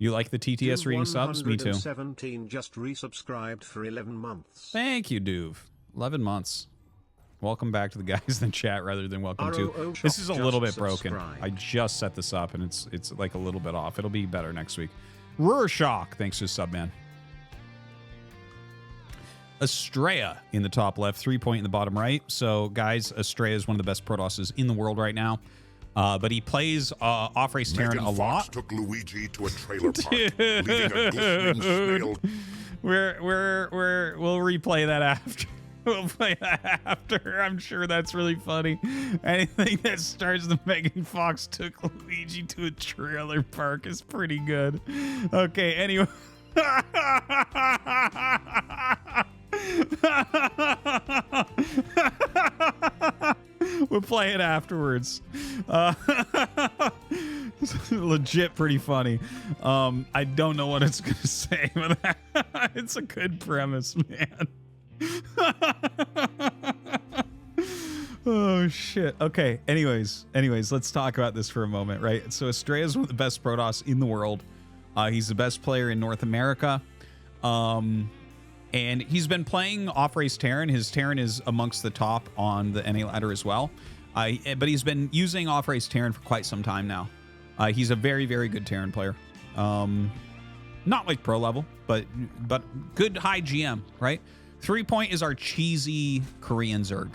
You like the TTS reading subs? Me too. 17 just resubscribed for 11 months. Thank you, Duve. 11 months. Welcome back to the guys in the chat rather than welcome to. This is a little bit broken. I just set this up and it's like a little bit off. It'll be better next week. Rorschach, thanks to sub, man. Estrella in the top left, 3 point in the bottom right. So, guys, Estrella is one of the best Protosses in the world right now. But he plays off-race Terran a lot. Took Luigi to a trailer park, leaving a glistening snail. We'll replay that after. We'll play that after. I'm sure that's really funny. Anything that starts the Megan Fox took Luigi to a trailer park is pretty good. Okay, anyway. We'll play it afterwards. Legit pretty funny. I don't know what it's going to say, but it's a good premise, man. Oh shit. Okay. Anyways, let's talk about this for a moment, right? So Estrella is one of the best Protoss in the world. He's the best player in North America. And he's been playing off-race Terran. His Terran is amongst the top on the NA ladder as well. But he's been using off-race Terran for quite some time now. He's a very, very good Terran player. Not like pro level, but good high GM, right? 3 point is our cheesy Korean Zerg.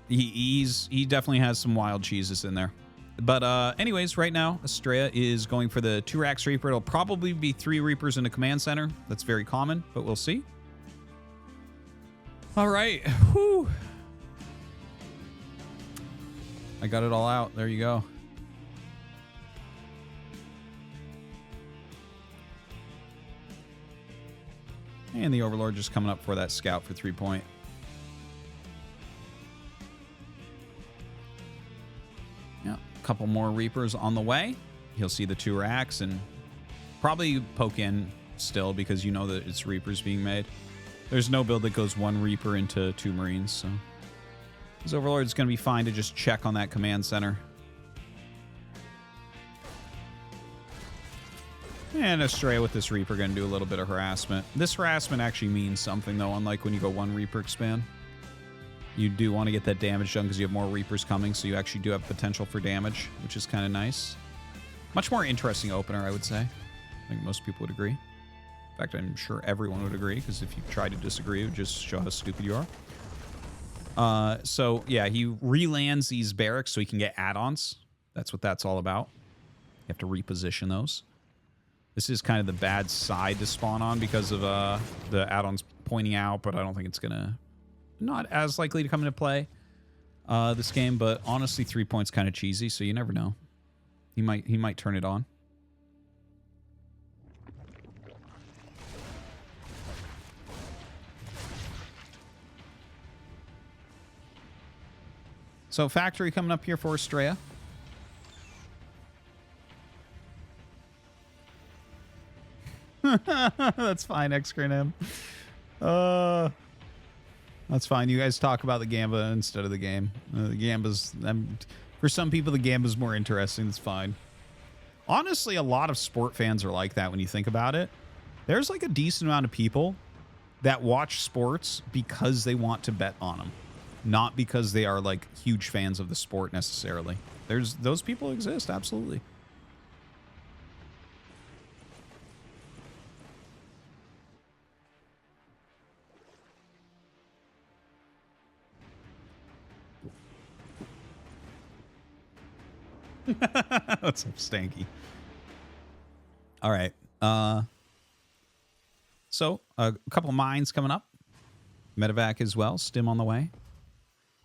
He definitely has some wild cheeses in there. But anyways, right now, Estrella is going for the 2 Rax Reaper. It'll probably be 3 Reapers in the command center. That's very common, but we'll see. All right. Whew. I got it all out. There you go. And the Overlord just coming up for that scout for 3 point. Yeah, a couple more Reapers on the way. He'll see the 2 racks and probably poke in still because you know that it's Reapers being made. There's no build that goes 1 Reaper into 2 Marines, so his Overlord's going to be fine to just check on that command center. And Estrella with this Reaper going to do a little bit of harassment. This harassment actually means something, though, unlike when you go 1 Reaper expand. You do want to get that damage done because you have more Reapers coming, so you actually do have potential for damage, which is kind of nice. Much more interesting opener, I would say. I think most people would agree. In fact, I'm sure everyone would agree, because if you try to disagree, it would just show how stupid you are. So, yeah, he re-lands these barracks so he can get add-ons. That's what that's all about. You have to reposition those. This is kind of the bad side to spawn on because of the add-ons pointing out, but I don't think it's going to... Not as likely to come into play this game, but honestly, 3 point's kind of cheesy, so you never know. He might turn it on. So factory coming up here for Estrella. That's fine, Xgrim. That's fine. You guys talk about the Gamba instead of the game. The Gamba's... for some people, the Gamba's more interesting. That's fine. Honestly, a lot of sport fans are like that when you think about it. There's like a decent amount of people that watch sports because they want to bet on them. Not because they are like huge fans of the sport necessarily. Those people exist, absolutely. What's up, Stanky? All right. So a couple mines coming up. Medevac as well. Stim on the way.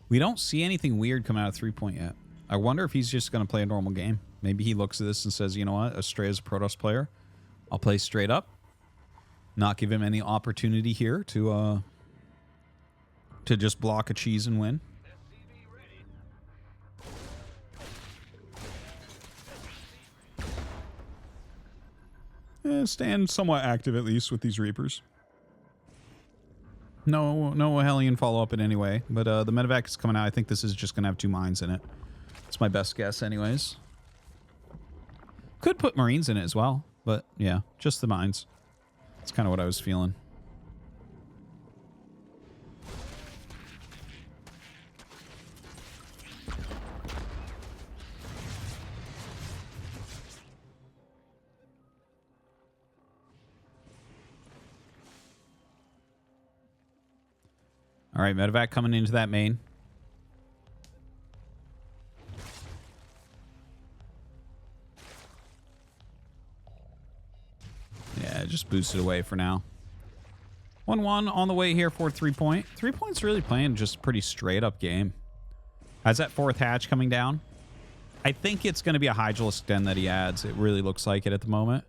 We don't see anything weird come out of 3 point yet. I wonder if he's just going to play a normal game. Maybe he looks at this and says, you know what? Estrella's a Protoss player. I'll play straight up. Not give him any opportunity here to just block a cheese and win. Stand somewhat active at least with these Reapers. No Hellion follow-up in any way, but the Medevac is coming out. I think this is just going to have 2 mines in it. It's my best guess anyways. Could put Marines in it as well, but yeah, just the mines. That's kind of what I was feeling. All right, medevac coming into that main. Yeah, just boost it away for now. 1-1 on the way here for 3 point. 3 point's really playing just pretty straight up game. Has that fourth hatch coming down? I think it's going to be a Hydralisk Den that he adds. It really looks like it at the moment.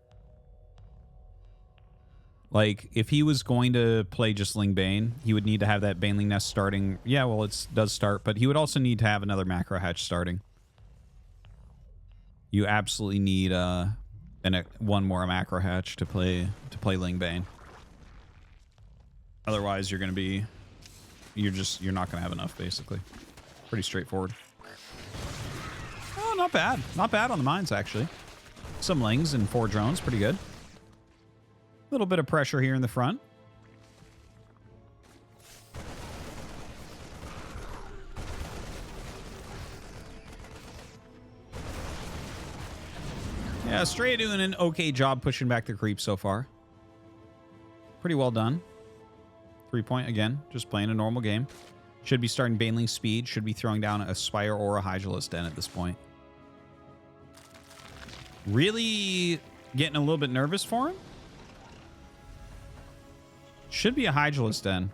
Like, if he was going to play just Ling Bane, he would need to have that Baneling Nest starting. Yeah, well, it does start, but he would also need to have another macro hatch starting. You absolutely need one more macro hatch to play Ling Bane. Otherwise, you're going to be... You're not going to have enough, basically. Pretty straightforward. Oh, not bad. Not bad on the mines, actually. Some Lings and 4 drones. Pretty good. Little bit of pressure here in the front. Yeah, Stray doing an okay job pushing back the creep so far. Pretty well done. 3 point again, just playing a normal game. Should be starting Baneling speed. Should be throwing down a Spire or a Hydralisk Den at this point. Really getting a little bit nervous for him. Should be a Hydralisk Den.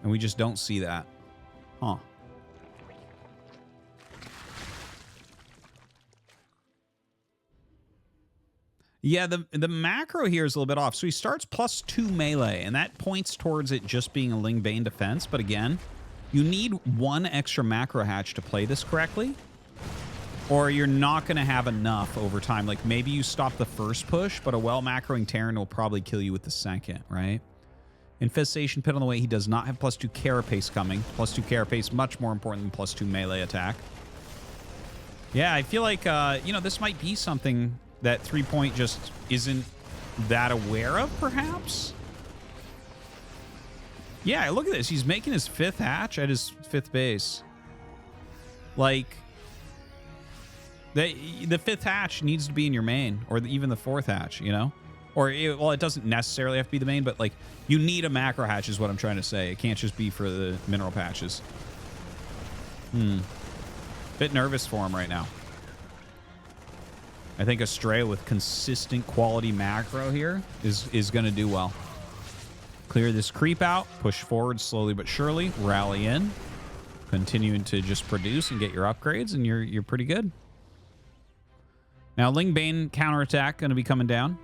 And we just don't see that. Huh. Yeah, the macro here is a little bit off. So he starts +2 melee, and that points towards it just being a Ling Bane defense. But again, you need 1 extra macro hatch to play this correctly, or you're not going to have enough over time. Like, maybe you stop the first push, but a well-macroing Terran will probably kill you with the second, right? Infestation Pit on the way. He does not have +2 Carapace coming. +2 Carapace, much more important than +2 melee attack. Yeah, I feel like, you know, this might be something that 3 point just isn't that aware of, perhaps? Yeah, look at this. He's making his 5th hatch at his 5th base. Like... The 5th hatch needs to be in your main, or even the 4th hatch, you know? Or, well, it doesn't necessarily have to be the main, but, like, you need a macro hatch is what I'm trying to say. It can't just be for the mineral patches. Bit nervous for him right now. I think Astrea with consistent quality macro here is going to do well. Clear this creep out, push forward slowly but surely, rally in, continuing to just produce and get your upgrades, and you're pretty good. Now, Ling Bane counterattack going to be coming down.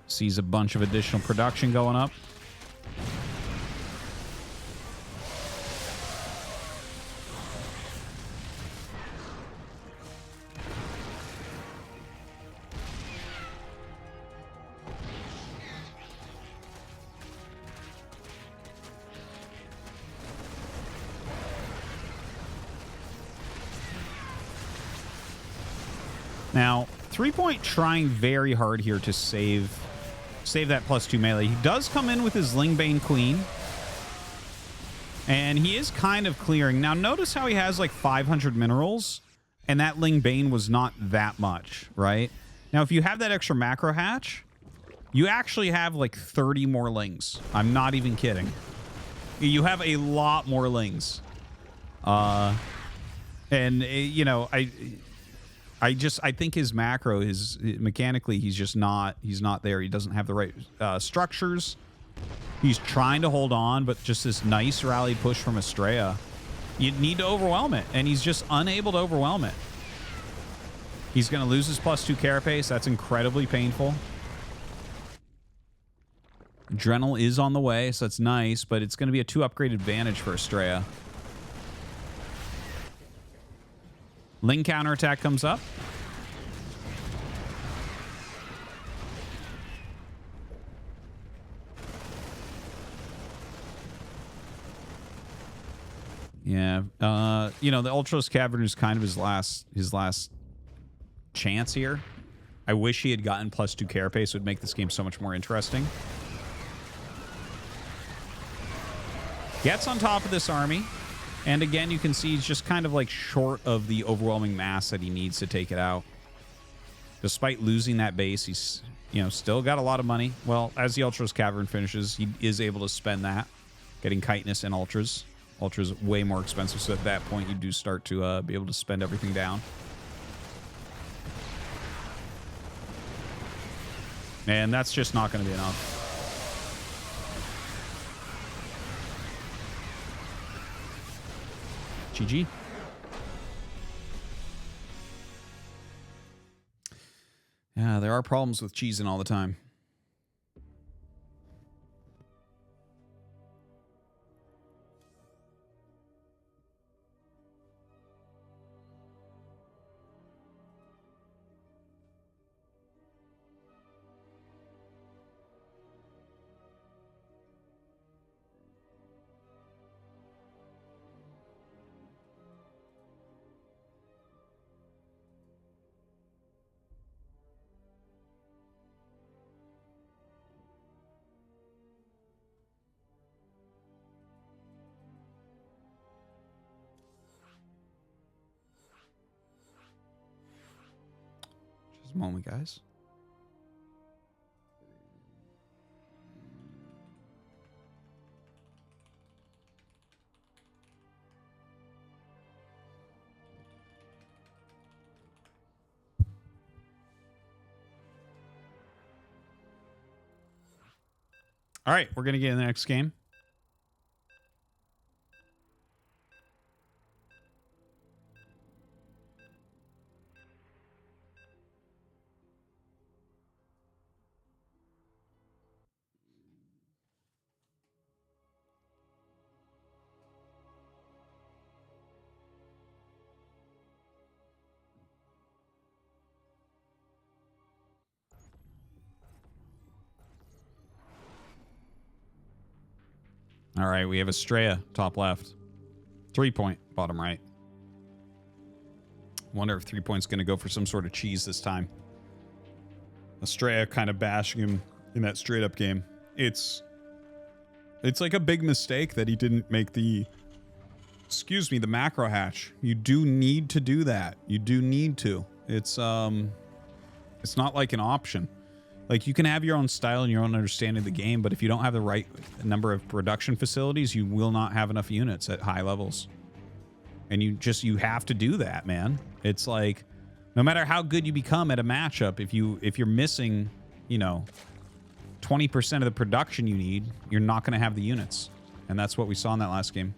Sees a bunch of additional production going up. Now, 3 point trying very hard here to save that +2 melee. He does come in with his Ling Bane Queen. And he is kind of clearing. Now, notice how he has like 500 minerals, and that Ling Bane was not that much, right? Now, if you have that extra macro hatch, you actually have like 30 more Lings. I'm not even kidding. You have a lot more Lings. And, you know, I think his macro is mechanically he's not there. He doesn't have the right structures. He's trying to hold on, but just this nice rally push from Astrea. You need to overwhelm it, and he's just unable to overwhelm it. He's going to lose his +2 Carapace. That's incredibly painful. Adrenal is on the way, so that's nice, but it's going to be a 2 upgrade advantage for Astrea. Ling counterattack comes up. Yeah. You know, the Ultros Cavern is kind of his last chance here. I wish he had gotten +2 carapace. It would make this game so much more interesting. Gets on top of this army. And again, you can see he's just kind of like short of the overwhelming mass that he needs to take it out. Despite losing that base, he's, you know, still got a lot of money. Well, as the Ultros Cavern finishes, he is able to spend that, getting chitinous and Ultras. Ultras way more expensive, so at that point you do start to be able to spend everything down. And that's just not going to be enough. GG. Yeah, there are problems with cheesing all the time. Just a moment, guys. All right, we're going to get in the next game. All right, we have Estrella, top left. 3-point, bottom right. Wonder if 3-point's going to go for some sort of cheese this time. Estrella kind of bashing him in that straight-up game. It's like a big mistake that he didn't make the, excuse me, the macro hatch. You do need to do that. You do need to. It's not like an option. Like, you can have your own style and your own understanding of the game, but if you don't have the right number of production facilities, you will not have enough units at high levels. And you have to do that, man. It's like, no matter how good you become at a matchup, if you're missing, you know, 20% of the production you need, you're not going to have the units. And that's what we saw in that last game.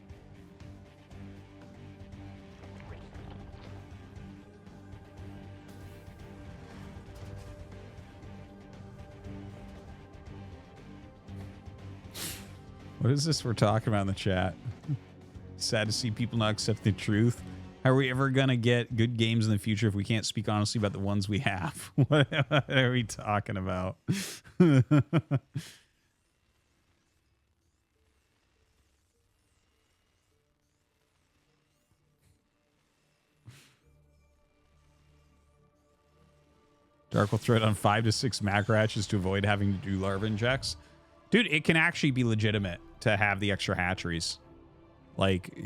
What is this we're talking about in the chat? Sad to see people not accept the truth. How are we ever going to get good games in the future if we can't speak honestly about the ones we have? What are we talking about? Dark will throw it on 5 to 6 macro hatches to avoid having to do larva injects. Dude, it can actually be legitimate to have the extra hatcheries. Like,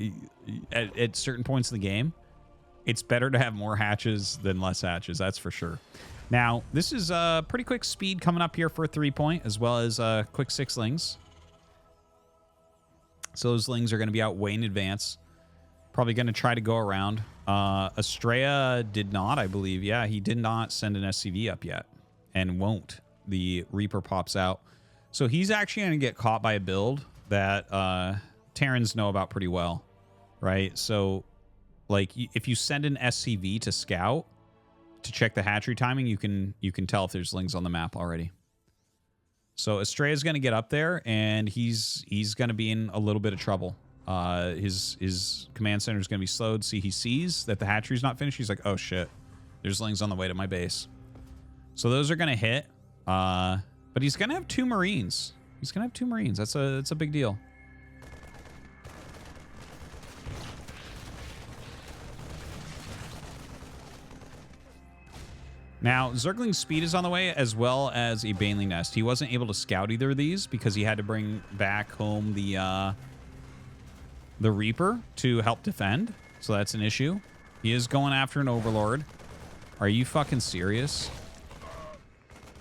at certain points in the game, it's better to have more hatches than less hatches, that's for sure. Now, this is a pretty quick speed coming up here for a 3-point, as well as quick 6 lings. So those lings are going to be out way in advance. Probably going to try to go around. Estrella did not, I believe. Yeah, he did not send an SCV up yet, and won't. The Reaper pops out. So he's actually going to get caught by a build that Terrans know about pretty well, right? So, like, if you send an SCV to scout to check the hatchery timing, you can tell if there's lings on the map already. So Estrella's going to get up there, and he's going to be in a little bit of trouble. His command center is going to be slowed. See, he sees that the hatchery's not finished. He's like, oh shit, there's lings on the way to my base. So those are going to hit. But he's going to have 2 Marines. He's going to have 2 Marines. That's a big deal. Now, Zergling's speed is on the way, as well as a Baneling Nest. He wasn't able to scout either of these because he had to bring back home the Reaper to help defend. So that's an issue. He is going after an Overlord. Are you fucking serious?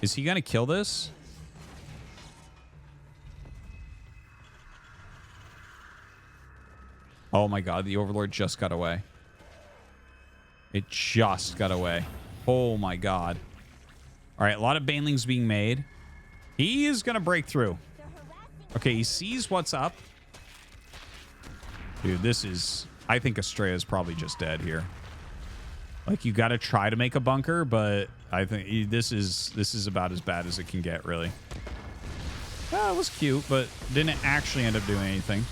Is he going to kill this? Oh my god, the Overlord just got away. It just got away. Oh my god. All right, a lot of Banelings being made. He is going to break through. Okay, he sees what's up. Dude, this is... I think Estrella is probably just dead here. Like, you got to try to make a bunker, but I think this is about as bad as it can get, really. Well, it was cute, but didn't actually end up doing anything.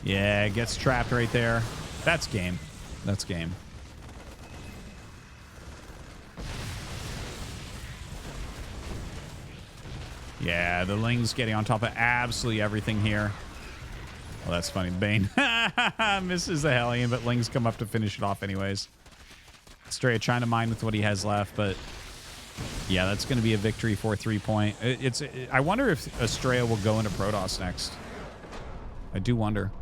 Yeah, gets trapped right there. That's game. That's game. Yeah, the Ling's getting on top of absolutely everything here. Well, that's funny. Bane misses the Hellion, but Ling's come up to finish it off anyways. Estrella trying to mine with what he has left, but yeah, that's going to be a victory for 3-point. I wonder if Estrella will go into Protoss next. I do wonder.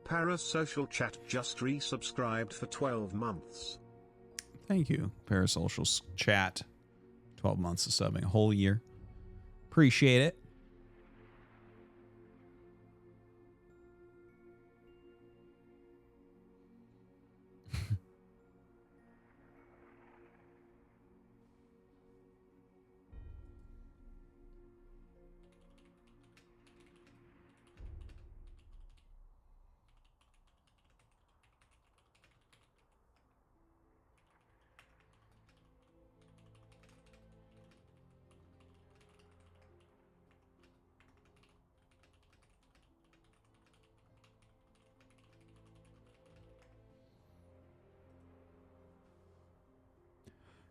Parasocial Chat just resubscribed for 12 months. Thank you, Parasocial Chat. 12 months of subbing, a whole year. Appreciate it.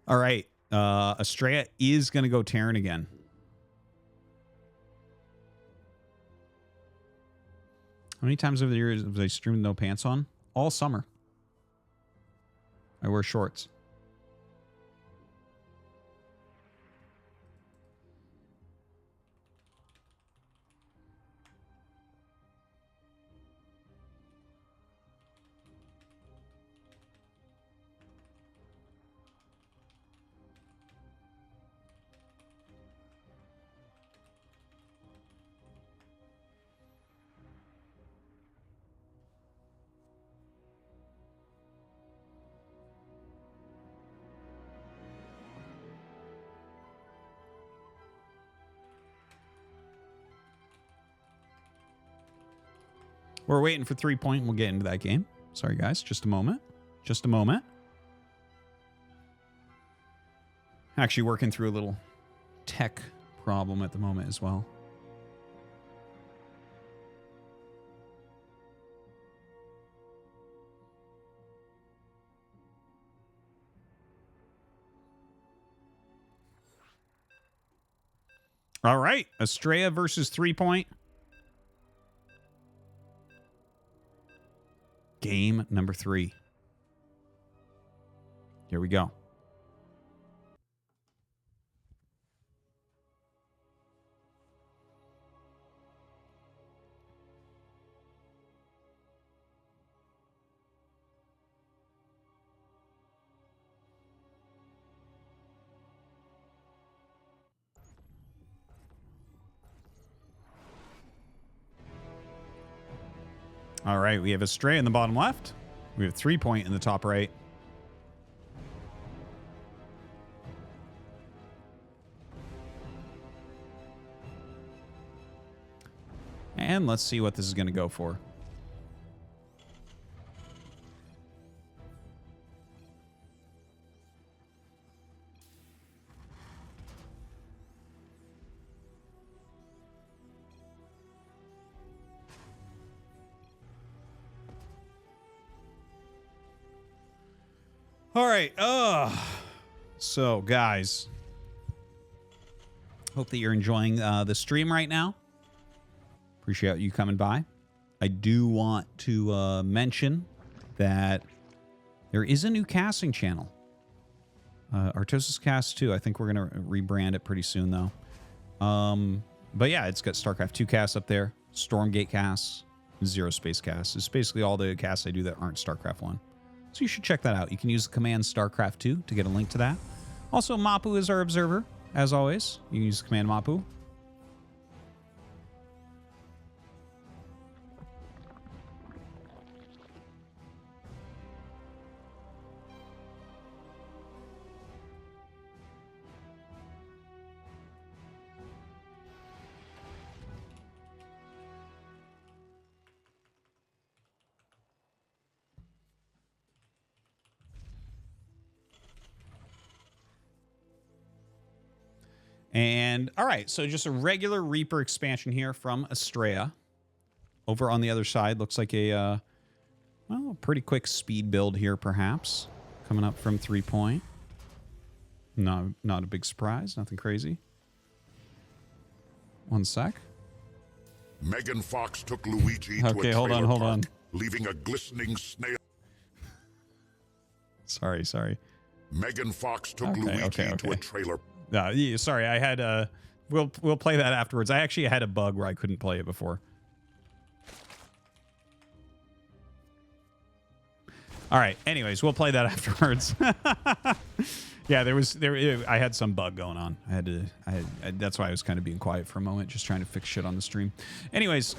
All right. Estrella is going to go Terran again. How many times over the years have I streamed no pants on? All summer. I wear shorts. We're waiting for 3-point. We'll get into that game. Sorry, guys. Just a moment. Just a moment. Actually working through a little tech problem at the moment as well. All right. Estrella versus 3 Point. Game number 3. Here we go. All right, we have Estrella in the bottom left. We have 3 Point in the top right. And let's see what this is going to go for. All right. So, guys, hope that you're enjoying the stream right now. Appreciate you coming by. I do want to mention that there is a new casting channel. Artosis Cast 2. I think we're going to rebrand it pretty soon, though. But yeah, it's got StarCraft 2 casts up there, Stormgate casts, Zero Space casts. It's basically all the casts I do that aren't StarCraft 1. So you should check that out. You can use the command StarCraft 2 to get a link to that. Also, Mapu is our observer, as always. You can use the command Mapu. And all right, so just a regular Reaper expansion here from Estrella. Over on the other side, looks like a well, a pretty quick speed build here, perhaps, coming up from 3 Point. No, not a big surprise, nothing crazy. One sec. Megan Fox took Luigi to Okay, a hold on, trailer hold park, on. leaving a glistening snail. Sorry. Megan Fox took Okay, Luigi to a trailer. Yeah, sorry, I had we'll play that afterwards. I actually had a bug where I couldn't play it before. All right. Anyways, we'll play that afterwards. Yeah, I had some bug going on. That's why I was kind of being quiet for a moment, just trying to fix shit on the stream. Anyways,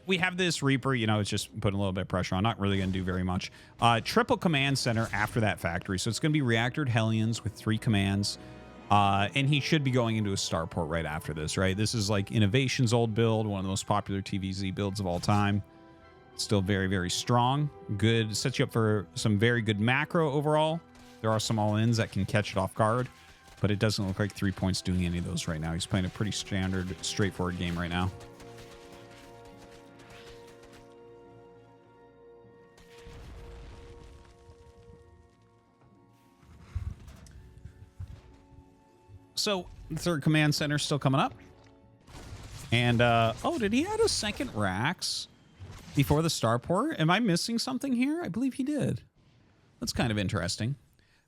we have this Reaper, it's just putting a little bit of pressure on. Not really going to do very much. Triple command center after that factory. So it's going to be reactored Hellions with 3 commands. And he should be going into a starport right after this, right? This is like Innovation's old build, one of the most popular TVZ builds of all time. Still very, very strong. Good. Sets you up for some very good macro overall. There are some all-ins that can catch it off guard, but it doesn't look like 3 Point's doing any of those right now. He's playing a pretty standard, straightforward game right now. So, the third command center still coming up. And, oh, did he add a second Rax before the starport? Am I missing something here? I believe he did. That's kind of interesting.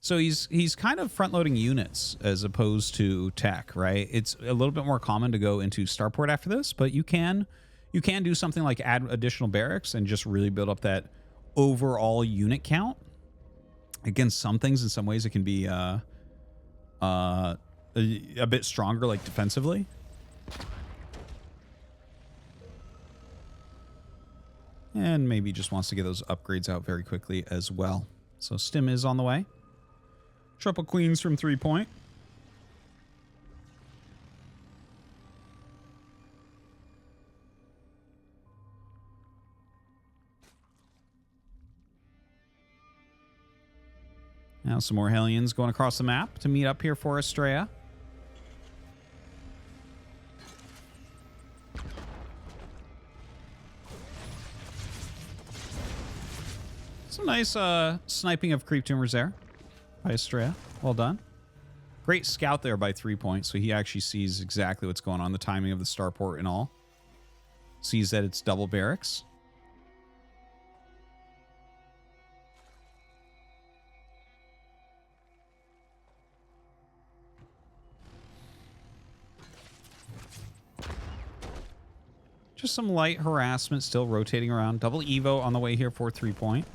So he's kind of front-loading units as opposed to tech, right? It's a little bit more common to go into starport after this, but you can do something like add additional barracks and just really build up that overall unit count. Against some things, in some ways, it can be a bit stronger, like defensively. And maybe just wants to get those upgrades out very quickly as well. So Stim is on the way. Triple Queens from 3 Point. Now some more Hellions going across the map to meet up here for Estrella. Some nice sniping of creep tumors there by Estrella. Well done. Great scout there by 3 points, so he actually sees exactly what's going on, the timing of the starport and all. Sees that it's double barracks. Just some light harassment still rotating around. Double Evo on the way here for 3 point.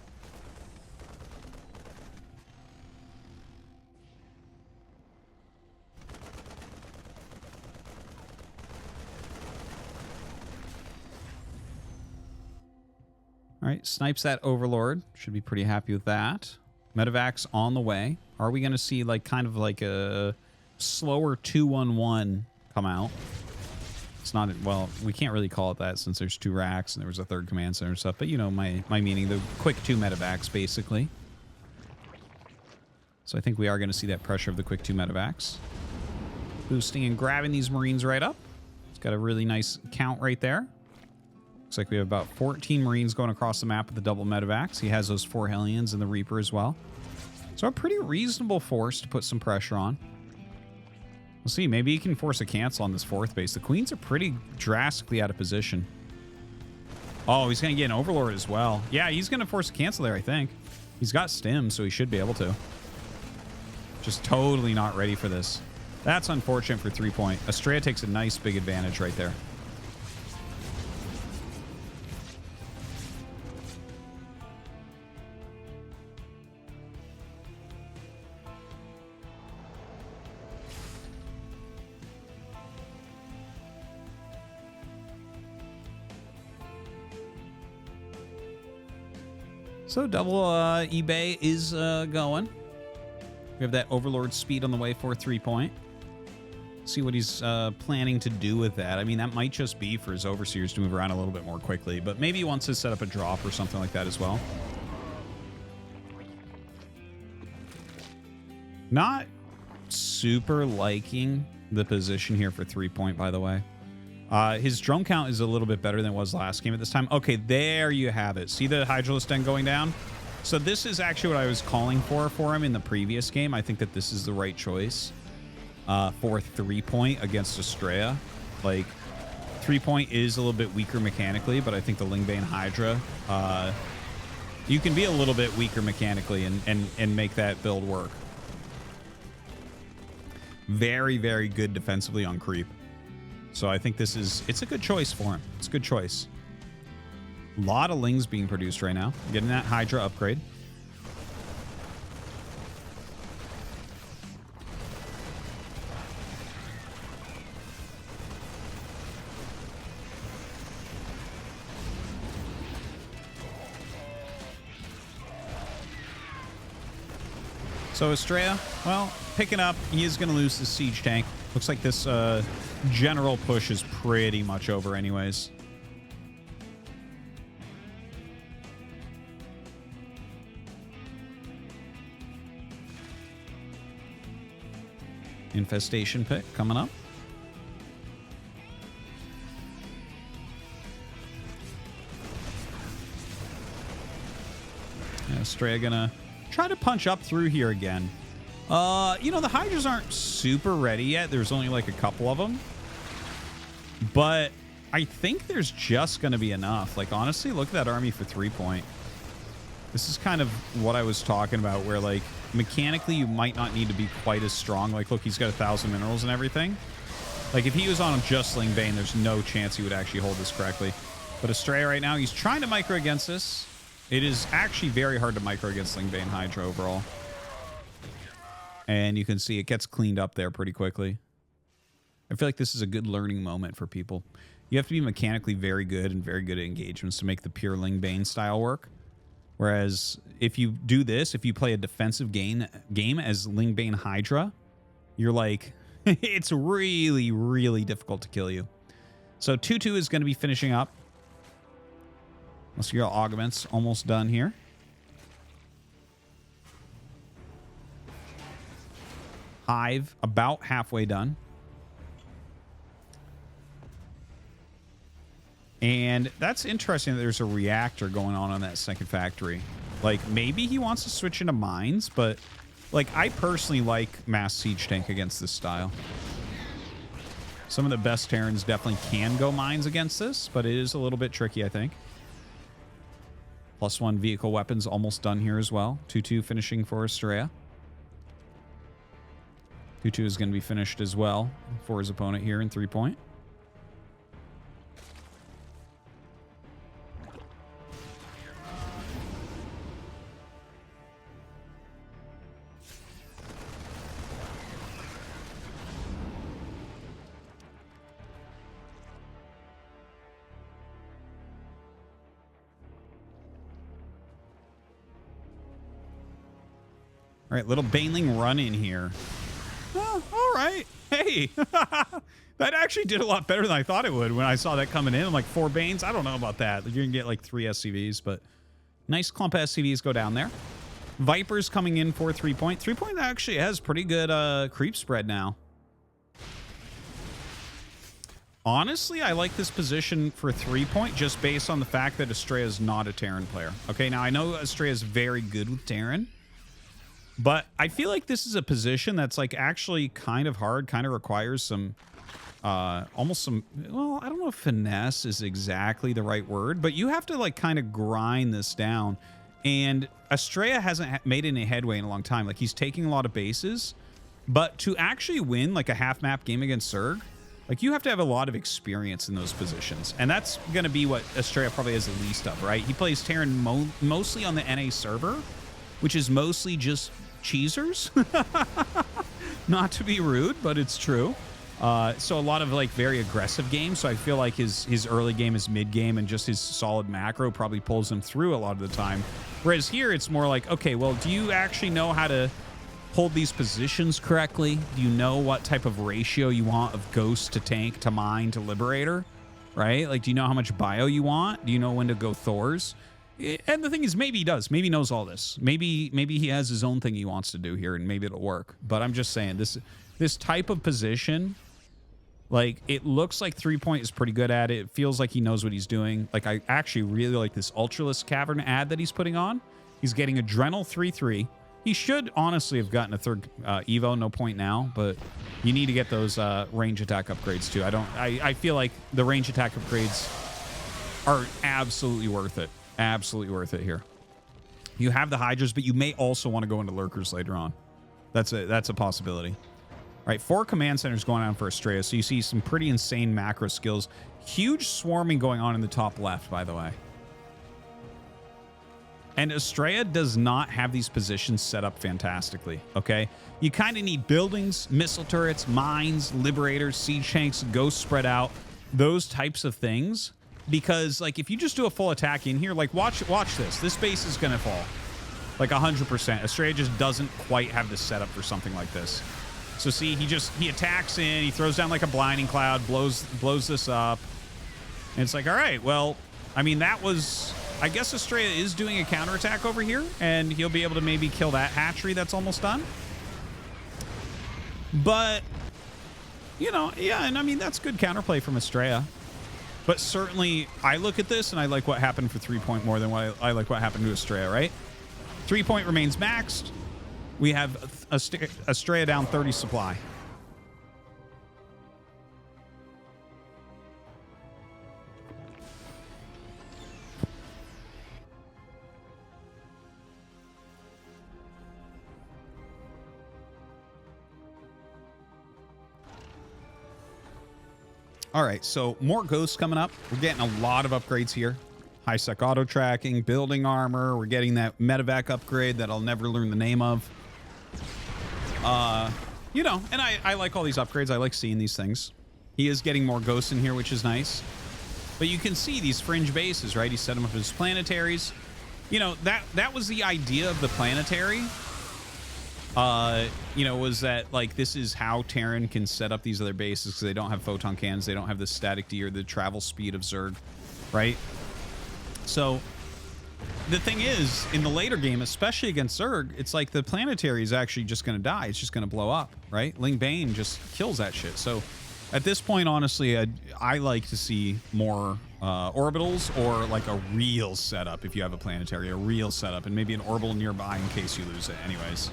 All right, snipes that Overlord. Should be pretty happy with that. Medivacs on the way. Are we going to see like kind of like a slower 2-1-1 come out? It's not, well, we can't really call it that since there's 2 racks and there was a 3rd command center and stuff, but you know my meaning, the quick 2 medevacs basically. So I think we are going to see that pressure of the quick 2 medevacs. Boosting and grabbing these Marines right up. It's got a really nice count right there. Looks like we have about 14 Marines going across the map with the double medevacs. He has those 4 Hellions and the Reaper as well. So a pretty reasonable force to put some pressure on. We'll see. Maybe he can force a cancel on this 4th base. The Queens are pretty drastically out of position. Oh, he's going to get an Overlord as well. Yeah, he's going to force a cancel there, I think. He's got Stim, so he should be able to. Just totally not ready for this. That's unfortunate for 3 point. Estrella takes a nice big advantage right there. So double eBay is going. We have that Overlord speed on the way for 3 point. See what he's planning to do with that. I mean, that might just be for his Overseers to move around a little bit more quickly, but maybe he wants to set up a drop or something like that as well. Not super liking the position here for 3 point, by the way. His drone count is a little bit better than it was last game at this time. Okay, there you have it. See the Hydralisk Den going down? So this is actually what I was calling for him in the previous game. I think that this is the right choice for 3 point against Estrella. Like, 3 point is a little bit weaker mechanically, but I think the Lingbane Hydra, you can be a little bit weaker mechanically and make that build work. Very, very good defensively on creep. So I think it's a good choice for him. It's a good choice. A lot of Lings being produced right now. Getting that Hydra upgrade. So Estrella, well, picking up. He is going to lose the siege tank. Looks like this general push is pretty much over anyways. Infestation pick coming up. Yeah, Estrella gonna try to punch up through here again. You know, the Hydras aren't super ready yet. There's only like a couple of them. But I think there's just going to be enough. Like, honestly, look at that army for 3 point. This is kind of what I was talking about, where, like, mechanically you might not need to be quite as strong. Like, look, he's got 1,000 minerals and everything. Like, if he was on just Lingbane, there's no chance he would actually hold this correctly. But Estrella right now, he's trying to micro against this. It is actually very hard to micro against Lingbane Hydra overall. And you can see it gets cleaned up there pretty quickly. I feel like this is a good learning moment for people. You have to be mechanically very good and very good at engagements to make the pure Lingbane style work. Whereas if you do this, if you play a defensive game as Lingbane Hydra, you're like, it's really, really difficult to kill you. So 2-2 is going to be finishing up. Let's see, your augments almost done here. Hive about halfway done. And that's interesting that there's a reactor going on that second factory. Like, maybe he wants to switch into mines, but Like, I personally like Mass Siege Tank against this style. Some of the best Terrans definitely can go mines against this, but it is a little bit tricky, I think. +1 vehicle weapons almost done here as well. 2-2 finishing for Estrella. 2-2 is going to be finished as well for his opponent here in 3-point. All right, little Baneling run in here. Oh, all right. Hey, that actually did a lot better than I thought it would when I saw that coming in. I'm like, 4 Banes? I don't know about that. You're going to get like 3 SCVs, but nice clump of SCVs go down there. Vipers coming in for 3-point. 3-point actually has pretty good creep spread now. Honestly, I like this position for 3-point just based on the fact that Estrella is not a Terran player. Okay, now I know Estrella is very good with Terran, but I feel like this is a position that's like actually kind of hard, kind of requires some, almost some, well, I don't know if finesse is exactly the right word, but you have to like kind of grind this down. And Estrella hasn't made any headway in a long time. Like, he's taking a lot of bases, but to actually win like a half map game against Zerg, like, you have to have a lot of experience in those positions. And that's going to be what Estrella probably has the least of, right? He plays Terran mostly on the NA server, which is mostly just cheesers. Not to be rude, but it's true. So a lot of like very aggressive games. So I feel like his early game, his mid game, and just his solid macro probably pulls him through a lot of the time. Whereas here it's more like, okay, well, do you actually know how to hold these positions correctly? Do you know what type of ratio you want of ghost to tank to mine to liberator, right? Like, do you know how much bio you want? Do you know when to go Thors? And the thing is, maybe he does. Maybe he knows all this. Maybe he has his own thing he wants to do here, and maybe it'll work. But I'm just saying, this type of position, like, it looks like 3-point is pretty good at it. It feels like he knows what he's doing. Like, I actually really like this Ultralisk Cavern ad that he's putting on. He's getting Adrenal 3-3. He should honestly have gotten a 3rd Evo, no point now, but you need to get those range attack upgrades too. I feel like the range attack upgrades are absolutely worth it. Absolutely worth it here. You have the Hydras, but you may also want to go into Lurkers later on. That's a possibility. All right, 4 command centers going on for Estrella, so you see some pretty insane macro skills. Huge swarming going on in the top left, by the way. And Estrella does not have these positions set up fantastically, okay? You kind of need buildings, missile turrets, mines, liberators, siege tanks, ghosts spread out, those types of things. Because, like, if you just do a full attack in here, like, watch this. This base is going to fall. Like, 100%. Estrella just doesn't quite have the setup for something like this. So, see, he attacks in, he throws down, like, a blinding cloud, blows this up. And it's like, all right, well, I mean, that was... I guess Estrella is doing a counterattack over here, and he'll be able to maybe kill that hatchery that's almost done. But, you know, yeah, and I mean, that's good counterplay from Estrella. But certainly, I look at this, and I like what happened for 3-point more than what I like what happened to Estrella, right? 3-point remains maxed. We have Estrella down 30 supply. All right, so more ghosts coming up. We're getting a lot of upgrades here. High-sec auto tracking, building armor. We're getting that medevac upgrade that I'll never learn the name of. You know, and I like all these upgrades. I like seeing these things. He is getting more ghosts in here, which is nice. But you can see these fringe bases, right? He set them up as planetaries. You know, that was the idea of the planetary. You know, was that, like, this is how Terran can set up these other bases because they don't have photon cannons, they don't have the static D or the travel speed of Zerg, right? So, the thing is, in the later game, especially against Zerg, it's like the planetary is actually just going to die. It's just going to blow up, right? Ling Bane just kills that shit. So, at this point, honestly, I like to see more orbitals or, like, a real setup if you have a planetary, a real setup, and maybe an orbital nearby in case you lose it anyways.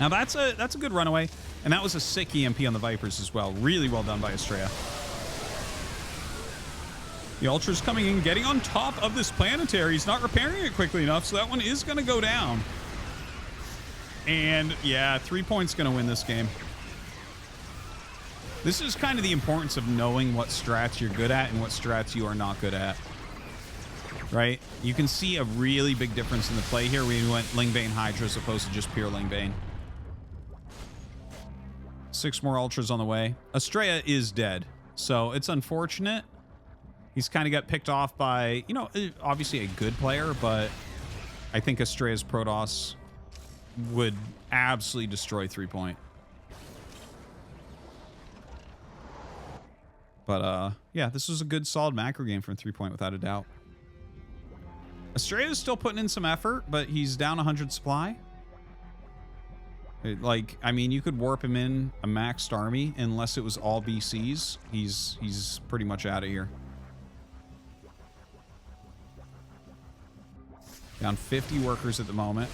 Now that's a good runaway, and that was a sick EMP on the Vipers as well. Really well done by Estrella. The Ultra's coming in, getting on top of this planetary. He's not repairing it quickly enough, so that one is going to go down. And yeah, 3 points going to win this game. This is kind of the importance of knowing what strats you're good at and what strats you are not good at. Right? You can see a really big difference in the play here. We went Lingbane Hydra as opposed to just pure Lingbane. 6 more Ultras on the way. Estrella is dead, so it's unfortunate. He's kind of got picked off by, you know, obviously a good player, but I think Estrella's Protoss would absolutely destroy 3 point. But yeah, this was a good solid macro game from 3 point without a doubt. Estrella's still putting in some effort, but he's down 100 supply. Like, I mean, you could warp him in a maxed army unless it was all BCs. He's pretty much out of here. Down 50 workers at the moment.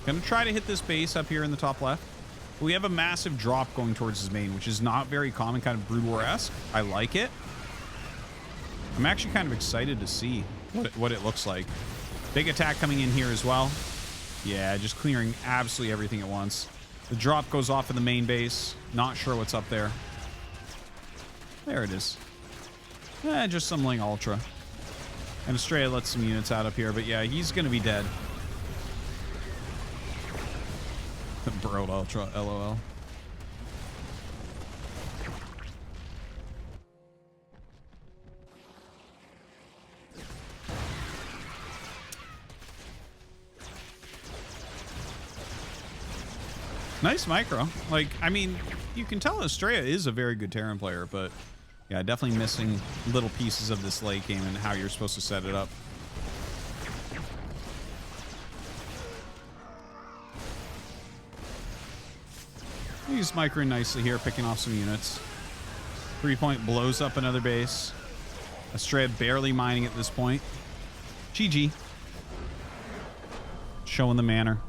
Gonna try to hit this base up here in the top left. We have a massive drop going towards his main, which is not very common, kind of Brood War-esque. I like it. I'm actually kind of excited to see what it looks like. Big attack coming in here as well. Yeah, just clearing absolutely everything at once. The drop goes off in the main base. Not sure what's up there. There it is. Just some Ling Ultra. And Estrella lets some units out up here, but yeah, he's going to be dead. Burrowed Ultra, LOL. Nice micro. Like, I mean, you can tell Estrella is a very good Terran player, but yeah, definitely missing little pieces of this late game and how you're supposed to set it up. He's microing nicely here, picking off some units. 3 point blows up another base. Estrella barely mining at this point. GG. Showing the manner.